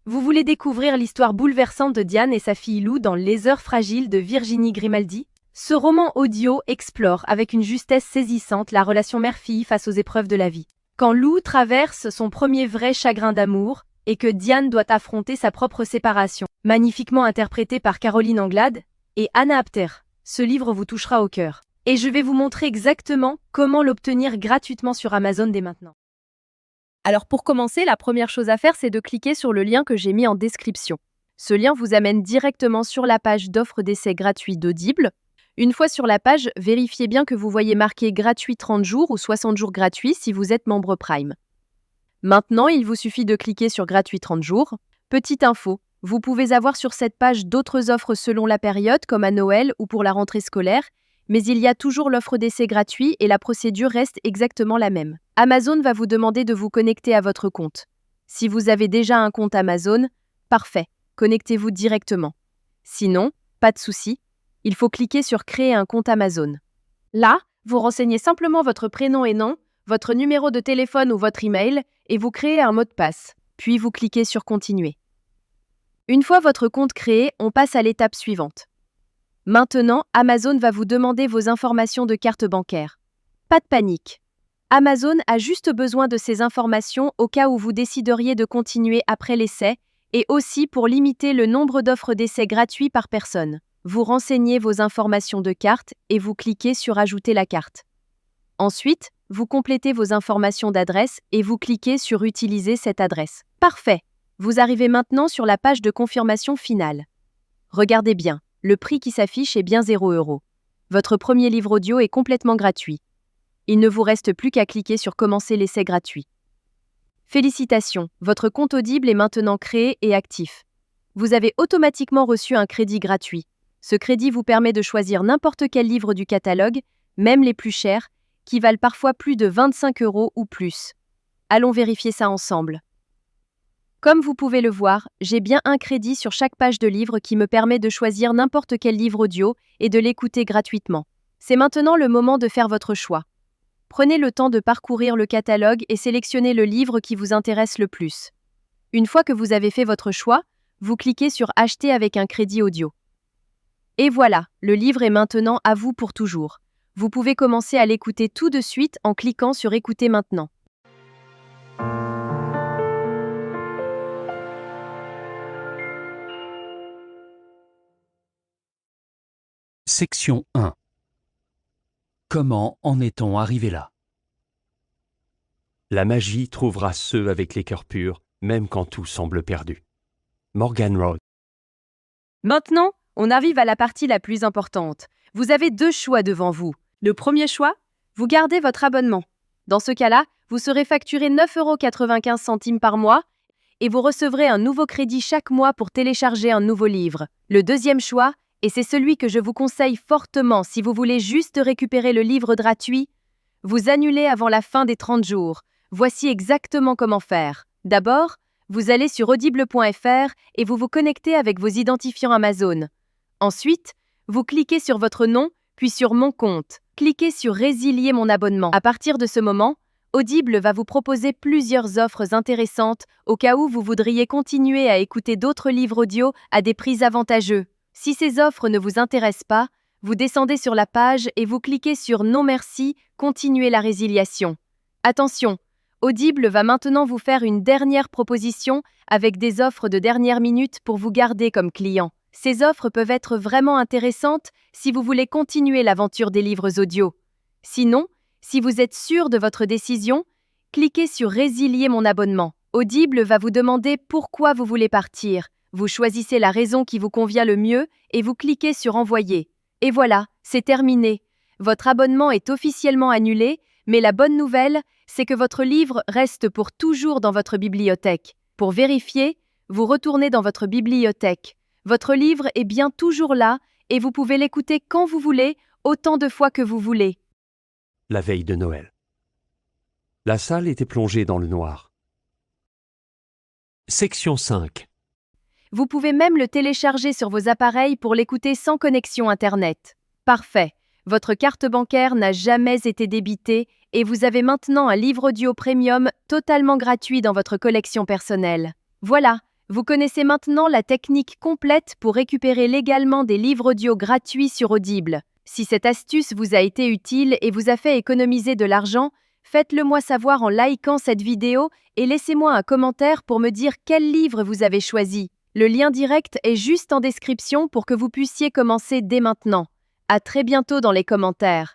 Vous voulez découvrir l'histoire bouleversante de Diane et sa fille Lou dans Les Heures fragiles de Virginie Grimaldi? Ce roman audio explore avec une justesse saisissante la relation mère-fille face aux épreuves de la vie. Quand Lou traverse son premier vrai chagrin d'amour et que Diane doit affronter sa propre séparation, magnifiquement interprétée par Caroline Anglade et Anna Apter, ce livre vous touchera au cœur. Et je vais vous montrer exactement comment l'obtenir gratuitement sur Amazon dès maintenant. Alors pour commencer, la première chose à faire, c'est de cliquer sur le lien que j'ai mis en description. Ce lien vous amène directement sur la page d'offre d'essai gratuit d'Audible. Une fois sur la page, vérifiez bien que vous voyez marqué gratuit 30 jours ou 60 jours gratuits si vous êtes membre Prime. Maintenant, il vous suffit de cliquer sur gratuit 30 jours. Petite info, vous pouvez avoir sur cette page d'autres offres selon la période, comme à Noël ou pour la rentrée scolaire, mais il y a toujours l'offre d'essai gratuit et la procédure reste exactement la même. Amazon va vous demander de vous connecter à votre compte. Si vous avez déjà un compte Amazon, parfait, connectez-vous directement. Sinon, pas de souci, il faut cliquer sur Créer un compte Amazon. Là, vous renseignez simplement votre prénom et nom, votre numéro de téléphone ou votre email et vous créez un mot de passe. Puis vous cliquez sur Continuer. Une fois votre compte créé, on passe à l'étape suivante. Maintenant, Amazon va vous demander vos informations de carte bancaire. Pas de panique. Amazon a juste besoin de ces informations au cas où vous décideriez de continuer après l'essai et aussi pour limiter le nombre d'offres d'essai gratuits par personne. Vous renseignez vos informations de carte et vous cliquez sur Ajouter la carte. Ensuite, vous complétez vos informations d'adresse et vous cliquez sur Utiliser cette adresse. Parfait. Vous arrivez maintenant sur la page de confirmation finale. Regardez bien. Le prix qui s'affiche est bien 0 €. Votre premier livre audio est complètement gratuit. Il ne vous reste plus qu'à cliquer sur Commencer l'essai gratuit. Félicitations, votre compte Audible est maintenant créé et actif. Vous avez automatiquement reçu un crédit gratuit. Ce crédit vous permet de choisir n'importe quel livre du catalogue, même les plus chers, qui valent parfois plus de 25 € ou plus. Allons vérifier ça ensemble. Comme vous pouvez le voir, j'ai bien un crédit sur chaque page de livre qui me permet de choisir n'importe quel livre audio et de l'écouter gratuitement. C'est maintenant le moment de faire votre choix. Prenez le temps de parcourir le catalogue et sélectionnez le livre qui vous intéresse le plus. Une fois que vous avez fait votre choix, vous cliquez sur Acheter avec un crédit audio. Et voilà, le livre est maintenant à vous pour toujours. Vous pouvez commencer à l'écouter tout de suite en cliquant sur Écouter maintenant. Section 1. Comment en est-on arrivé là? La magie trouvera ceux avec les cœurs purs, même quand tout semble perdu. Morgan Road. Maintenant, on arrive à la partie la plus importante. Vous avez deux choix devant vous. Le premier choix, vous gardez votre abonnement. Dans ce cas-là, vous serez facturé 9,95 € par mois et vous recevrez un nouveau crédit chaque mois pour télécharger un nouveau livre. Le deuxième choix, et c'est celui que je vous conseille fortement si vous voulez juste récupérer le livre gratuit, vous annulez avant la fin des 30 jours. Voici exactement comment faire. D'abord, vous allez sur audible.fr et vous vous connectez avec vos identifiants Amazon. Ensuite, vous cliquez sur votre nom, puis sur Mon compte. Cliquez sur Résilier mon abonnement. À partir de ce moment, Audible va vous proposer plusieurs offres intéressantes au cas où vous voudriez continuer à écouter d'autres livres audio à des prix avantageux. Si ces offres ne vous intéressent pas, vous descendez sur la page et vous cliquez sur Non merci, continuer la résiliation. Attention, Audible va maintenant vous faire une dernière proposition avec des offres de dernière minute pour vous garder comme client. Ces offres peuvent être vraiment intéressantes si vous voulez continuer l'aventure des livres audio. Sinon, si vous êtes sûr de votre décision, cliquez sur Résilier mon abonnement. Audible va vous demander pourquoi vous voulez partir. Vous choisissez la raison qui vous convient le mieux et vous cliquez sur Envoyer. Et voilà, c'est terminé. Votre abonnement est officiellement annulé, mais la bonne nouvelle, c'est que votre livre reste pour toujours dans votre bibliothèque. Pour vérifier, vous retournez dans votre bibliothèque. Votre livre est bien toujours là et vous pouvez l'écouter quand vous voulez, autant de fois que vous voulez. La veille de Noël. La salle était plongée dans le noir. Section 5. Vous pouvez même le télécharger sur vos appareils pour l'écouter sans connexion Internet. Parfait. Votre carte bancaire n'a jamais été débitée et vous avez maintenant un livre audio premium totalement gratuit dans votre collection personnelle. Voilà, Vous connaissez maintenant la technique complète pour récupérer légalement des livres audio gratuits sur Audible. Si cette astuce vous a été utile et vous a fait économiser de l'argent, faites-le moi savoir en likant cette vidéo et laissez-moi un commentaire pour me dire quel livre vous avez choisi. Le lien direct est juste en description pour que vous puissiez commencer dès maintenant. À très bientôt dans les commentaires.